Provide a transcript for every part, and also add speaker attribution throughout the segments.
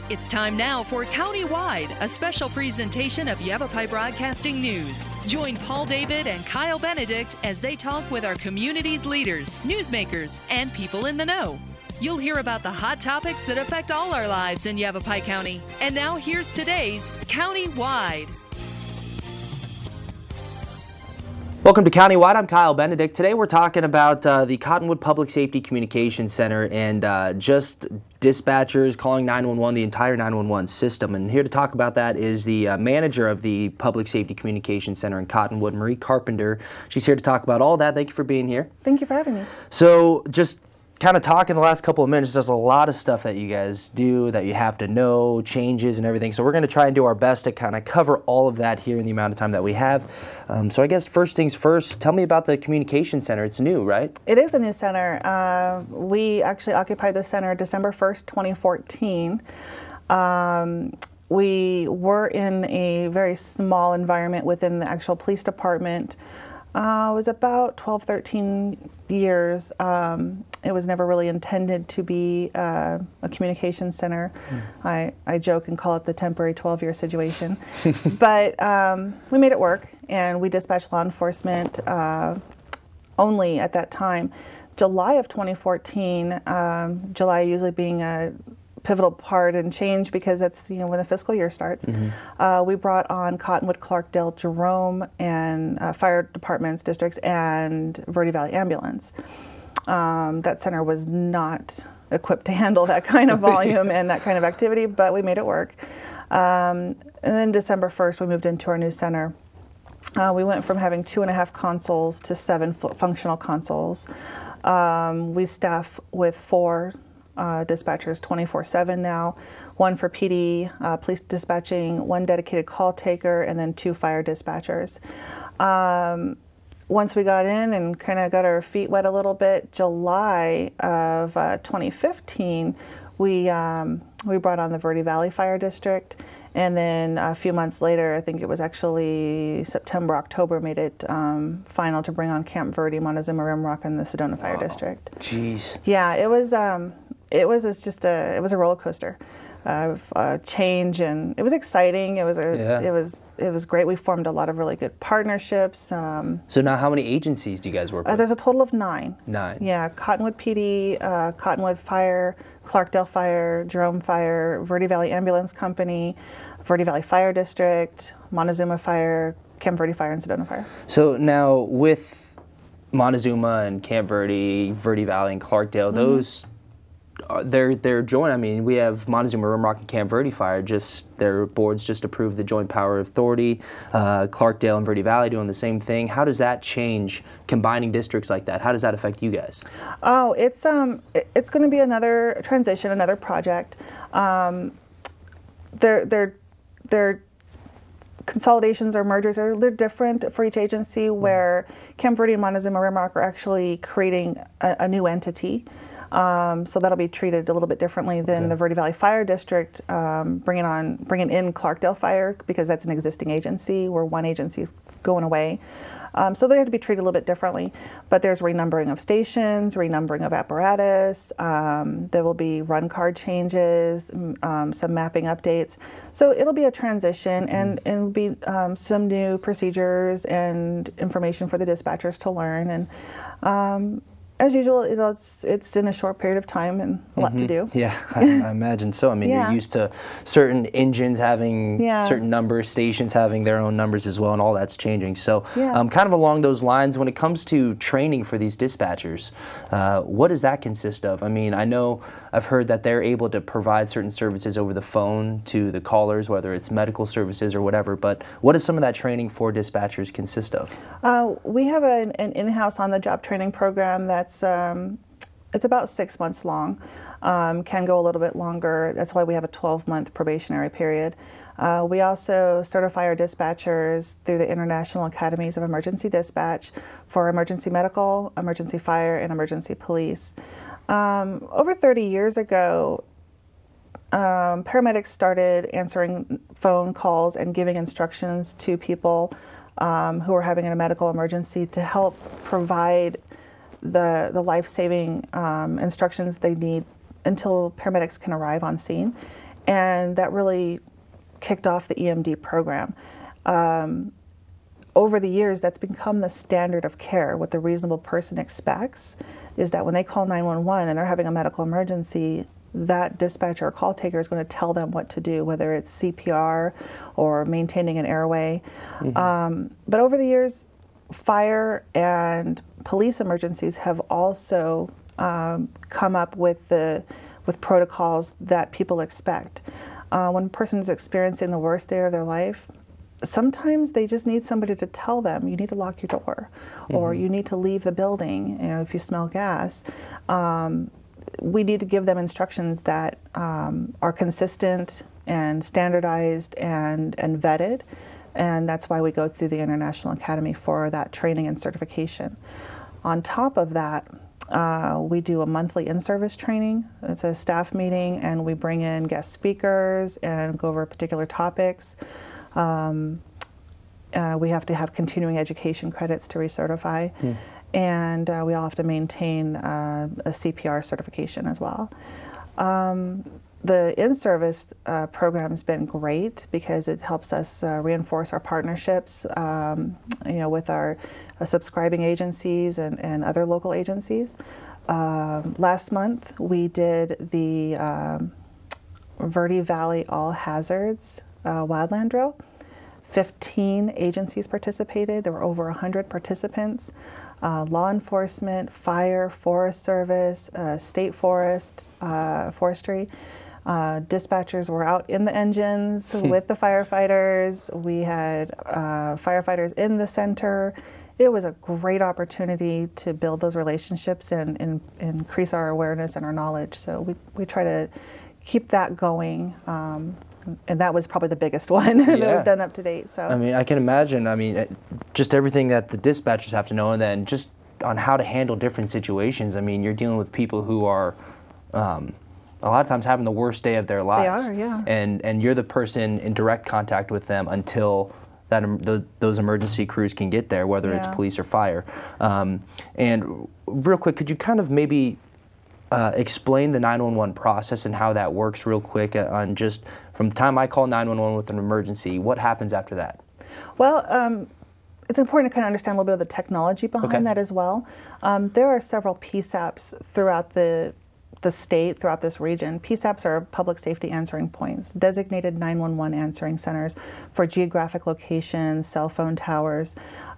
Speaker 1: It's time now for Countywide, a special presentation of Yavapai Broadcasting News. Join Paul David and Kyle Benedict as they talk with our community's leaders, newsmakers, and people in the know. You'll hear about the hot topics that affect all our lives in Yavapai County. And now here's today's Countywide.
Speaker 2: Welcome to Countywide. I'm Kyle Benedict. Today we're talking about the Cottonwood Public Safety Communications Center and just dispatchers calling 911, the entire 911 system. And here to talk about that is the manager of the Public Safety Communications Center in Cottonwood, Marie Carpenter. She's here to talk about all that. Thank you for being here.
Speaker 3: Thank you for having me.
Speaker 2: So just kind of talking the last couple of minutes, there's a lot of stuff that you guys do that you have to know, changes and everything. So we're going to try and do our best to kind of cover all of that here in the amount of time that we have. So I guess first things first, tell me about the communication center. It's new, right?
Speaker 3: It is a new center. We actually occupied the center December 1st, 2014. We were in a very small environment within the actual police department. It was about 12, 13 years. It was never really intended to be a communication center. I joke and call it the temporary 12-year situation. But we made it work, and we dispatched law enforcement only at that time. July of 2014, July usually being a pivotal part and change because that's when the fiscal year starts. We brought on Cottonwood, Clarkdale, Jerome, and fire departments, districts, and Verde Valley Ambulance. That center was not equipped to handle that kind of volume and that kind of activity, but we made it work. And then December 1st, we moved into our new center. We went from having 2.5 consoles to 7 functional consoles. We staff with 4 dispatchers 24/7 now, 1 for PD, police dispatching, 1 dedicated call taker, and then 2 fire dispatchers. Once we got in and kind of got our feet wet a little bit, July of 2015, we brought on the Verde Valley Fire District, and then a few months later, I think it was actually September, October, made it final to bring on Camp Verde, Montezuma, Rimrock, and the Sedona Fire District.
Speaker 2: Jeez.
Speaker 3: Yeah, it was a roller coaster of change, and it was exciting. It was great. We formed a lot of really good partnerships.
Speaker 2: So now how many agencies do you guys work with?
Speaker 3: There's a total of 9.
Speaker 2: 9.
Speaker 3: Yeah, Cottonwood PD, Cottonwood Fire, Clarkdale Fire, Jerome Fire, Verde Valley Ambulance Company, Verde Valley Fire District, Montezuma Fire, Camp Verde Fire, and Sedona Fire.
Speaker 2: So now with Montezuma and Camp Verde, Verde Valley, and Clarkdale, those they're joint. I mean, we have Montezuma, Rimrock, and Camp Verde Fire. Just their boards just approved the Joint Power Authority. Clarkdale and Verde Valley doing the same thing. How does that change combining districts like that? How does that affect you guys?
Speaker 3: Oh, it's going to be another transition, another project. Their consolidations or mergers they're different for each agency. Where Camp Verde and Montezuma, Rimrock are actually creating a new entity. So that'll be treated a little bit differently than the Verde Valley Fire District, bringing in Clarkdale Fire, because that's an existing agency where one agency is going away. So they have to be treated a little bit differently. But there's renumbering of stations, renumbering of apparatus. There will be run card changes, some mapping updates. So it'll be a transition, and it'll be some new procedures and information for the dispatchers to learn. And as usual, it's in a short period of time and a lot to do.
Speaker 2: Yeah, I imagine so. I mean, you're used to certain engines having certain numbers, stations having their own numbers as well, and all that's changing. So kind of along those lines, when it comes to training for these dispatchers, what does that consist of? I mean, I know I've heard that they're able to provide certain services over the phone to the callers, whether it's medical services or whatever, but what does some of that training for dispatchers consist of?
Speaker 3: We have an in-house on-the-job training program that's it's about 6 months long, can go a little bit longer. That's why we have a 12-month probationary period. We also certify our dispatchers through the International Academies of Emergency Dispatch for emergency medical, emergency fire, and emergency police. Over 30 years ago, paramedics started answering phone calls and giving instructions to people who are having a medical emergency to help provide the life-saving instructions they need until paramedics can arrive on scene. And that really kicked off the EMD program. Over the years, that's become the standard of care. What the reasonable person expects is that when they call 911 and they're having a medical emergency, that dispatcher or call taker is going to tell them what to do, whether it's CPR or maintaining an airway. But over the years, fire and police emergencies have also come up with protocols that people expect. When a person is experiencing the worst day of their life, sometimes they just need somebody to tell them, you need to lock your door, or you need to leave the building, you know, if you smell gas. We need to give them instructions that are consistent and standardized and vetted, and that's why we go through the International Academy for that training and certification. On top of that, we do a monthly in-service training. It's a staff meeting, and we bring in guest speakers and go over particular topics. We have to have continuing education credits to recertify, and we all have to maintain a CPR certification as well. The in-service program has been great because it helps us reinforce our partnerships, you know, with our subscribing agencies and other local agencies. Last month we did the Verde Valley All Hazards wildland drill. 15 agencies participated. There were over 100 participants. Law enforcement, fire, Forest Service, state forest, forestry. Dispatchers were out in the engines with the firefighters. We had firefighters in the center. It was a great opportunity to build those relationships and increase our awareness and our knowledge. So we try to keep that going. And that was probably the biggest one that we've done up to date. So
Speaker 2: I mean, I can imagine. I mean, just everything that the dispatchers have to know, and then just on how to handle different situations. I mean, you're dealing with people who are a lot of times having the worst day of their lives.
Speaker 3: They are, yeah.
Speaker 2: And you're the person in direct contact with them until those emergency crews can get there, whether it's police or fire. And real quick, could you kind of maybe explain the 911 process and how that works real quick on just from the time I call 911 with an emergency, what happens after that?
Speaker 3: Well, it's important to kind of understand a little bit of the technology behind that as well. There are several PSAPs throughout the state, throughout this region. PSAPs are public safety answering points, designated 911 answering centers for geographic locations, cell phone towers.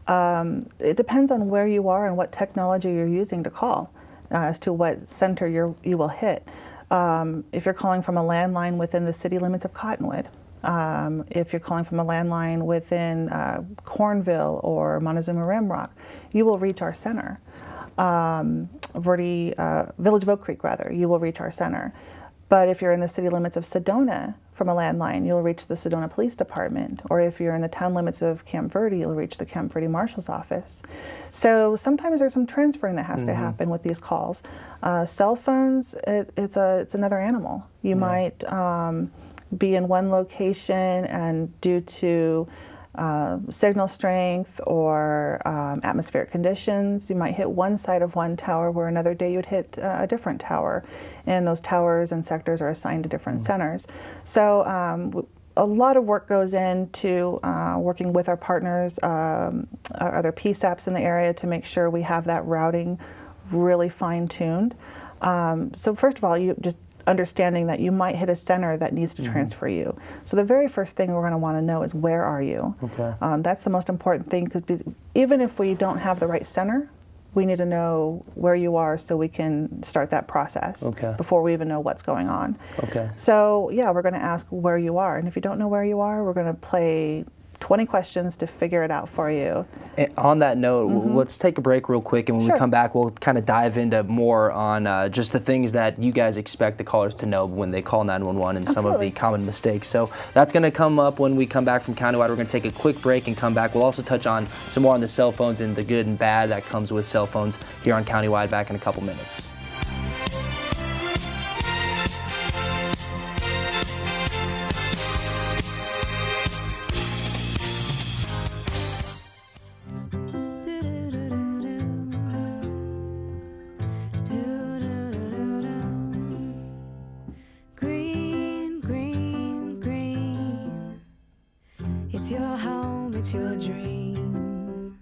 Speaker 3: It depends on where you are and what technology you're using to call as to what center you will hit. If you're calling from a landline within the city limits of Cottonwood, if you're calling from a landline within Cornville or Montezuma Rimrock, you will reach our center. Verde, Village of Oak Creek, rather, you will reach our center. But if you're in the city limits of Sedona from a landline, you'll reach the Sedona Police Department. Or if you're in the town limits of Camp Verde, you'll reach the Camp Verde Marshal's office. So sometimes there's some transferring that has to happen with these calls. Cell phones, it's another animal. You might be in one location, and due to signal strength or atmospheric conditions, you might hit one side of one tower where another day you'd hit a different tower, and those towers and sectors are assigned to different centers. So a lot of work goes into working with our partners, other PSAPs in the area, to make sure we have that routing really fine-tuned. So first of all, you just understanding that you might hit a center that needs to transfer you. So the very first thing we're going to want to know is, where are you? Okay. That's the most important thing, because even if we don't have the right center, we need to know where you are so we can start that process before we even know what's going on. Okay. So yeah, we're going to ask where you are, and if you don't know where you are, we're going to play 20 questions to figure it out for you.
Speaker 2: And on that note, let's take a break real quick, and when we come back, we'll kind of dive into more on just the things that you guys expect the callers to know when they call 911 and some of the common mistakes. So that's going to come up when we come back from Countywide. We're going to take a quick break and come back. We'll also touch on some more on the cell phones and the good and bad that comes with cell phones here on Countywide, back in a couple minutes.
Speaker 4: It's your home, it's your dream.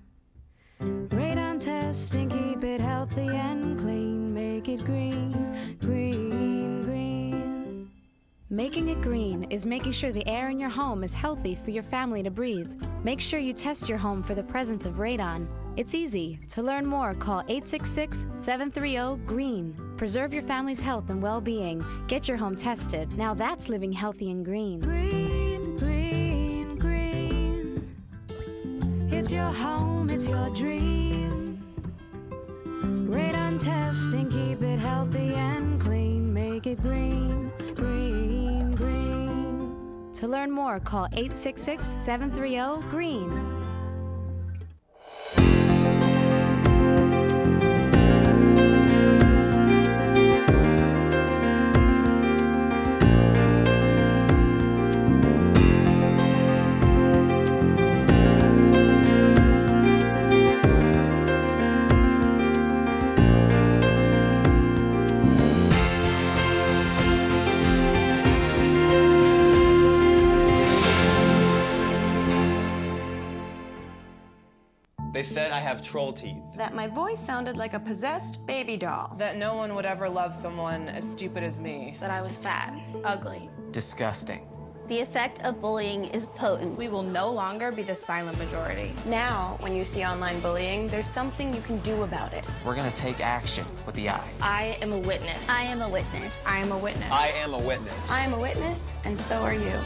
Speaker 4: Radon testing, keep it healthy and clean. Make it green, green, green. Making it green is making sure the air in your home is healthy for your family to breathe. Make sure you test your home for the presence of radon. It's easy. To learn more, call 866-730-GREEN. Preserve your family's health and well-being. Get your home tested. Now that's living healthy and green. Green, green, green. It's your home, it's your dream. Radon testing, keep it healthy and clean. Make it green, green, green. To learn more, call 866-730-GREEN.
Speaker 5: They said I have troll teeth.
Speaker 6: That my voice sounded like a possessed baby doll.
Speaker 7: That no one would ever love someone as stupid as me.
Speaker 8: That I was fat, ugly.
Speaker 5: Disgusting.
Speaker 9: The effect of bullying is potent.
Speaker 8: We will no longer be the silent majority.
Speaker 6: Now, when you see online bullying, there's something you can do about it.
Speaker 5: We're gonna take action with the I.
Speaker 8: I am a witness.
Speaker 9: I am a witness.
Speaker 8: I am a witness.
Speaker 5: I am a witness.
Speaker 6: I am a witness, and so are you.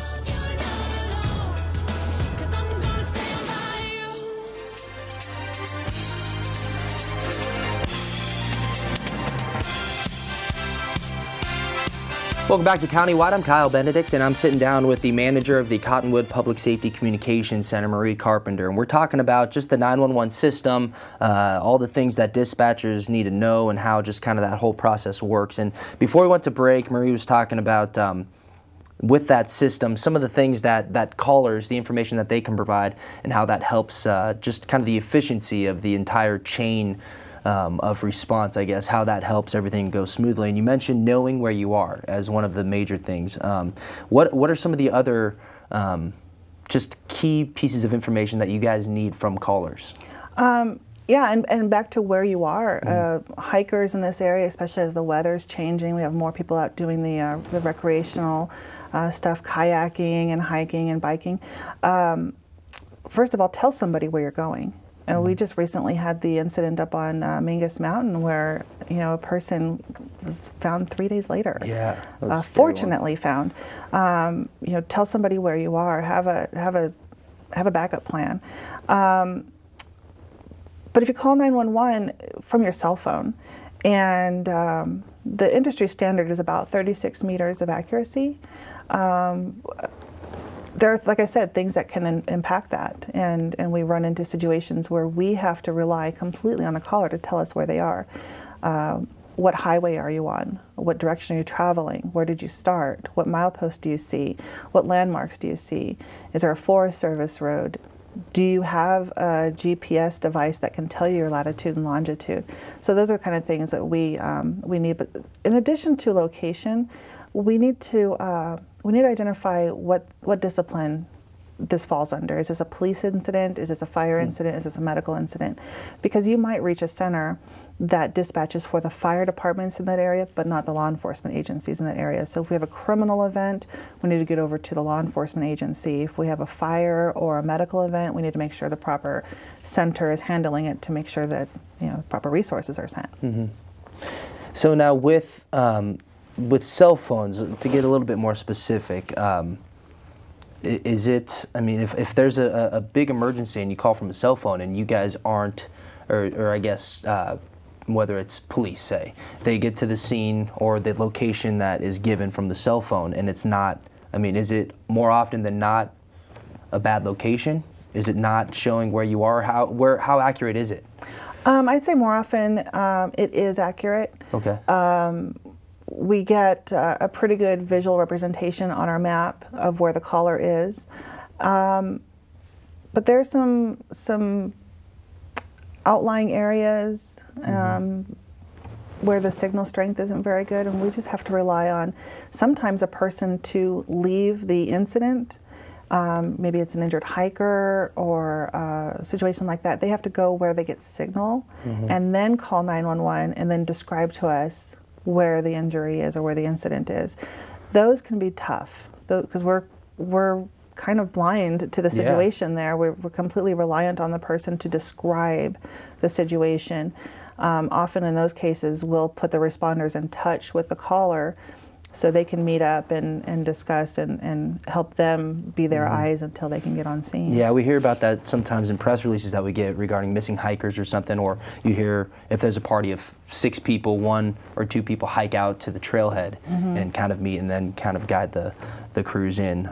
Speaker 2: Welcome back to Countywide. I'm Kyle Benedict, and I'm sitting down with the manager of the Cottonwood Public Safety Communications Center, Marie Carpenter, and we're talking about just the 911 system, all the things that dispatchers need to know, and how just kind of that whole process works. And before we went to break, Marie was talking about with that system, some of the things that callers, the information that they can provide, and how that helps just kind of the efficiency of the entire chain of response, I guess, how that helps everything go smoothly. And you mentioned knowing where you are as one of the major things. What are some of the other just key pieces of information that you guys need from callers?
Speaker 3: Yeah, and back to where you are. Hikers in this area, especially as the weather's changing, we have more people out doing the recreational stuff, kayaking and hiking and biking. First of all, tell somebody where you're going. We just recently had the incident up on Mingus Mountain where, a person was found 3 days later.
Speaker 2: Yeah,
Speaker 3: fortunately found. Tell somebody where you are. Have a backup plan. But if you call 911 from your cell phone, and the industry standard is about 36 meters of accuracy. There are, like I said, things that can impact that, and we run into situations where we have to rely completely on the caller to tell us where they are. What highway are you on? What direction are you traveling? Where did you start? What milepost do you see? What landmarks do you see? Is there a Forest Service road? Do you have a GPS device that can tell you your latitude and longitude? So those are kind of things that we need. But in addition to location, we need to identify what discipline this falls under. Is this a police incident? Is this a fire incident? Is this a medical incident? Because you might reach a center that dispatches for the fire departments in that area, but not the law enforcement agencies in that area. So if we have a criminal event, we need to get over to the law enforcement agency. If we have a fire or a medical event, we need to make sure the proper center is handling it to make sure that proper resources are sent.
Speaker 2: Mm-hmm. So now with cell phones, to get a little bit more specific, is it, if there's a big emergency and you call from a cell phone and you guys aren't, or I guess, whether it's police, say, they get to the scene or the location that is given from the cell phone and it's not, is it more often than not a bad location? Is it not showing where you are? How accurate is it?
Speaker 3: I'd say more often it is accurate.
Speaker 2: Okay.
Speaker 3: We get a pretty good visual representation on our map of where the caller is. But there's some outlying areas where the signal strength isn't very good, and we just have to rely on sometimes a person to leave the incident maybe it's an injured hiker or a situation like that, they have to go where they get signal and then call 911 and then describe to us where the injury is or where the incident is. Those can be tough because we're kind of blind to the situation there. We're completely reliant on the person to describe the situation. Often in those cases, we'll put the responders in touch with the caller so they can meet up and discuss and help them be their eyes until they can get on scene. Yeah, we hear about that sometimes in press releases that we get regarding missing hikers or something, or you hear if there's a party of 6 people, 1 or 2 people hike out to the trailhead and kind of meet and then kind of guide the crews in.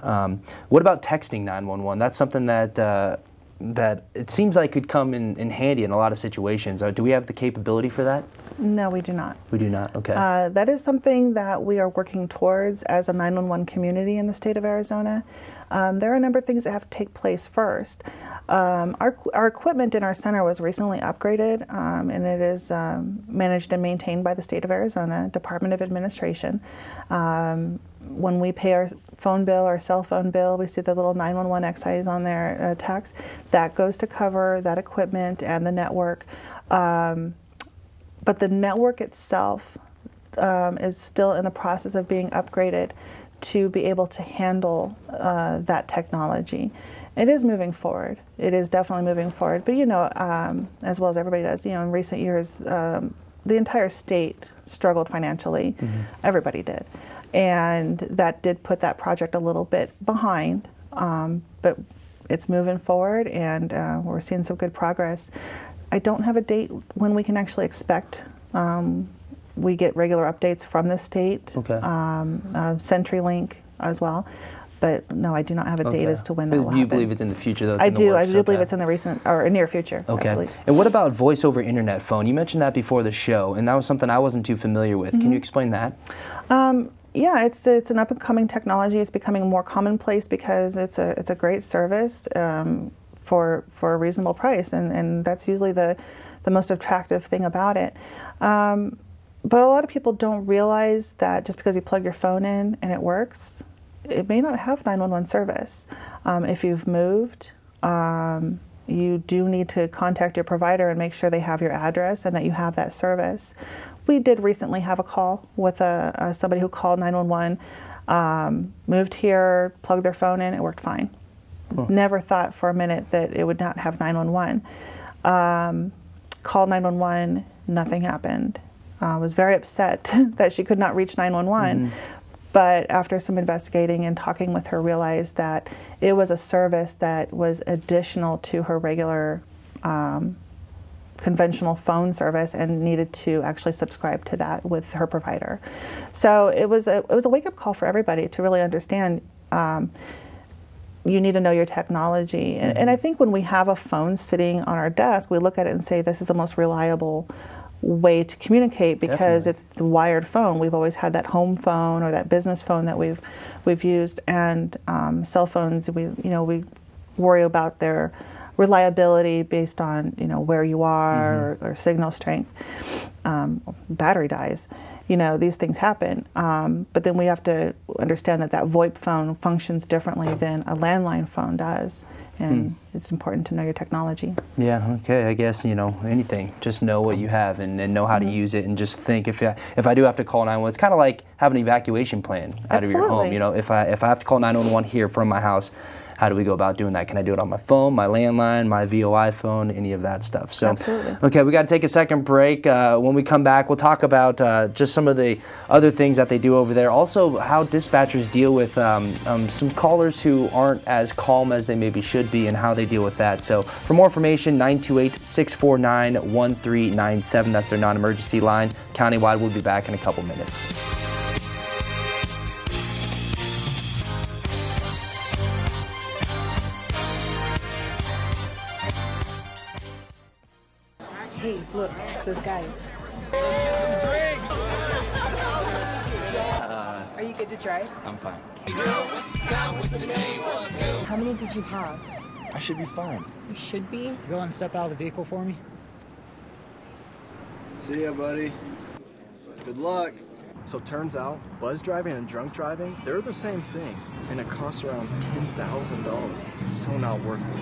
Speaker 3: What about texting 911? That's something that that it seems like could come in handy in a lot of situations. Do we have the capability for that? No, we do not. We do not, okay. That is something that we are working towards as a 911 community in the state of Arizona. There are a number of things that have to take place first. Our equipment in our center was recently upgraded, and it is managed and maintained by the state of Arizona Department of Administration. When we pay our phone bill, our cell phone bill, we see the little 911 excise on their tax. That goes to cover that equipment and the network. But the network itself is still in the process of being upgraded to be able to handle that technology. It is moving forward. It is definitely moving forward. But you know, as well as everybody does, you know, in recent years, the entire state struggled financially. Everybody did. And that did put that project a little bit behind, but it's moving forward and we're seeing some good progress. I don't have a date when we can actually expect. We get regular updates from the state, CenturyLink as well, but no, I do not have a date as to when that will happen. You believe it's in the future, though? I do believe it's in the recent or near future. Okay. And what about voice over internet phone? You mentioned that before the show, and that was something I wasn't too familiar with. Can you explain that? Yeah, it's an up-and-coming technology. It's becoming more commonplace because it's a great service for a reasonable price, and that's usually the most attractive thing about it. But a lot of people don't realize that just because you plug your phone in and it works, it may not have 911 service. If you've moved, you do need to contact your provider and make sure they have your address and that you have that service. We did recently have a call with somebody who called 911, moved here, plugged their phone in, it worked fine. Never thought for a minute that it would not have 911. Called 911, nothing happened. Was very upset that she could not reach 911. But after some investigating and talking with her, realized that it was a service that was additional to her regular conventional phone service and needed to actually subscribe to that with her provider. So it was a wake-up call for everybody to really understand you need to know your technology. And I think when we have a phone sitting on our desk, we look at it and say this is the most reliable way to communicate because it's the wired phone. We've always had that home phone or that business phone that we've used, and cell phones we worry about their reliability based on where you are or signal strength. Battery dies. These things happen, but then we have to understand that VoIP phone functions differently than a landline phone does, and it's important to know your technology. Yeah, okay, I guess, anything. Just know what you have and know how to use it, and just think if I do have to call 911, it's kind of like having an evacuation plan out of your home. If I have to call 911 here from my house, how do we go about doing that? Can I do it on my phone, my landline, my VOI phone, any of that stuff? So, absolutely. Okay, we got to take a second break. When we come back, we'll talk about just some of the other things that they do over there. Also, how dispatchers deal with some callers who aren't as calm as they maybe should be and how they deal with that. So, for more information, 928-649-1397. That's their non-emergency line. Countywide, we'll be back in a couple minutes.
Speaker 7: Hey, look, it's those guys. Are you good to drive?
Speaker 10: I'm fine.
Speaker 7: How many did you have?
Speaker 10: I should be fine.
Speaker 7: You should be?
Speaker 11: You willing to step out of the vehicle for me?
Speaker 12: See ya, buddy. Good luck.
Speaker 10: So turns out, buzz driving and drunk driving, they're the same thing, and it costs around $10,000. So not worth it.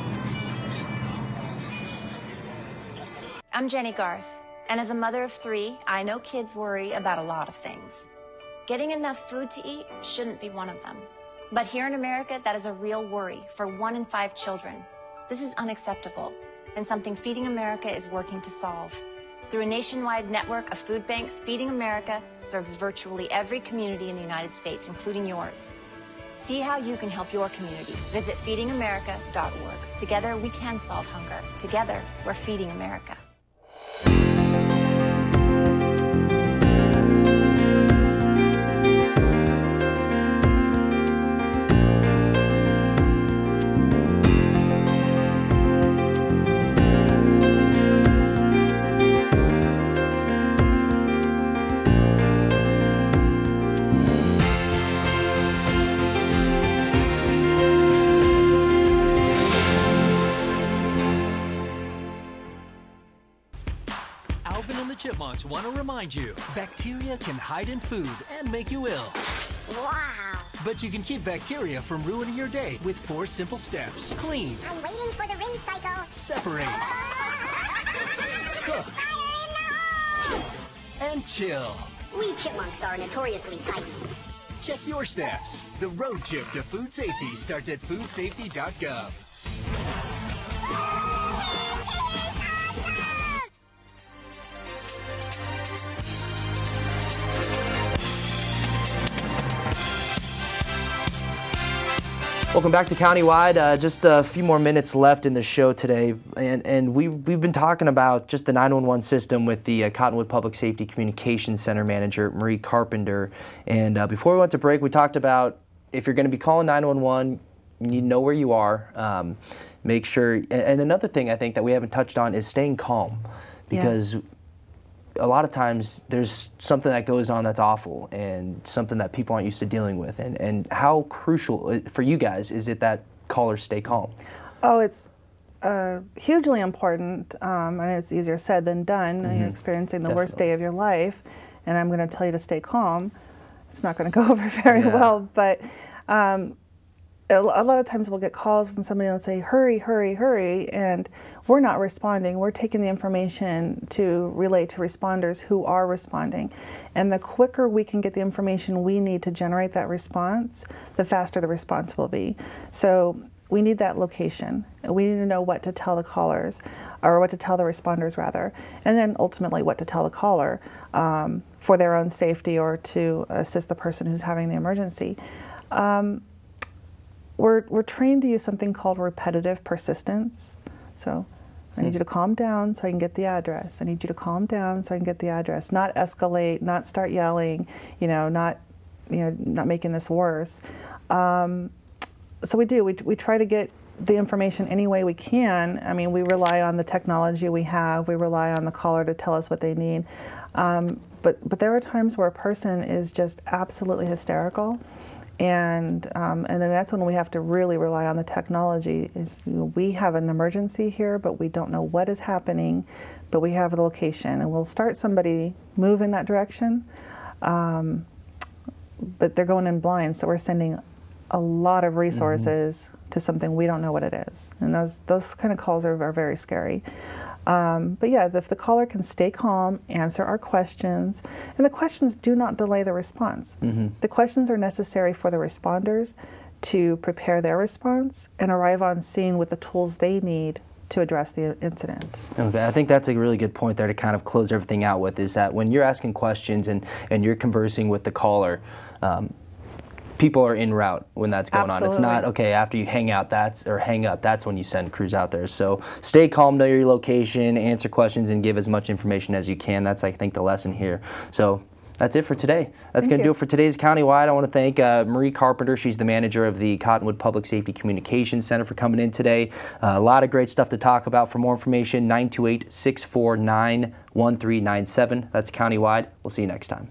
Speaker 11: I'm Jenny Garth, and as a mother of 3, I know kids worry about a lot of things. Getting enough food to eat shouldn't be one of them. But here in America, that is a real worry for 1 in 5 children. This is unacceptable, and something Feeding America is working to solve. Through a nationwide network of food banks, Feeding America serves virtually every community in the United States, including yours. See how you can help your community. Visit feedingamerica.org. Together, we can solve hunger. Together, we're Feeding America.
Speaker 12: Chipmunks want to remind you, bacteria can hide in food and make you ill.
Speaker 13: Wow.
Speaker 12: But you can keep bacteria from ruining your day with 4 simple steps. Clean.
Speaker 13: I'm waiting for the rinse cycle.
Speaker 12: Separate. Cook. And chill.
Speaker 13: We chipmunks are notoriously tight.
Speaker 12: Check your steps. The road trip to food safety starts at foodsafety.gov.
Speaker 2: Welcome back to Countywide. Just a few more minutes left in the show today, and we've been talking about just the 911 system with the Cottonwood Public Safety Communications Center manager, Marie Carpenter. And before we went to break, we talked about if you're going to be calling 911, you know where you are. Make sure, and another thing I think that we haven't touched on is staying calm, because yes, a lot of times there's something that goes on that's awful and something that people aren't used to dealing with. And how crucial for you guys is it that callers stay calm?
Speaker 3: Oh, it's hugely important. And it's easier said than done. Mm-hmm. You're experiencing the worst day of your life, and I'm going to tell you to stay calm. It's not going to go over very well, but a lot of times we'll get calls from somebody and say, hurry, hurry, hurry, and we're not responding. We're taking the information to relay to responders who are responding. And the quicker we can get the information we need to generate that response, the faster the response will be. So we need that location. We need to know what to tell the callers, or what to tell the responders rather, and then ultimately what to tell the caller for their own safety or to assist the person who's having the emergency. We're trained to use something called repetitive persistence. So I need you to calm down so I can get the address. I need you to calm down so I can get the address. Not escalate, not start yelling, not making this worse. So we try to get the information any way we can. I mean, we rely on the technology we have. We rely on the caller to tell us what they need. But there are times where a person is just absolutely hysterical. And then that's when we have to really rely on the technology. We have an emergency here, but we don't know what is happening, but we have a location, and we'll start somebody move in that direction, but they're going in blind, so we're sending a lot of resources to something we don't know what it is, and those kind of calls are very scary. But yeah, if the caller can stay calm, answer our questions, and the questions do not delay the response. Mm-hmm. The questions are necessary for the responders to prepare their response and arrive on scene with the tools they need to address the incident.
Speaker 2: Okay, I think that's a really good point there to kind of close everything out with, is that when you're asking questions and you're conversing with the caller, people are en route when that's going on. It's not, okay, after you hang up, that's when you send crews out there. So stay calm, know your location, answer questions, and give as much information as you can. That's, I think, the lesson here. So that's it for today. That's going to do it for today's Countywide. I want to thank Marie Carpenter. She's the manager of the Cottonwood Public Safety Communications Center, for coming in today. A lot of great stuff to talk about. For more information, 928-649-1397. That's Countywide. We'll see you next time.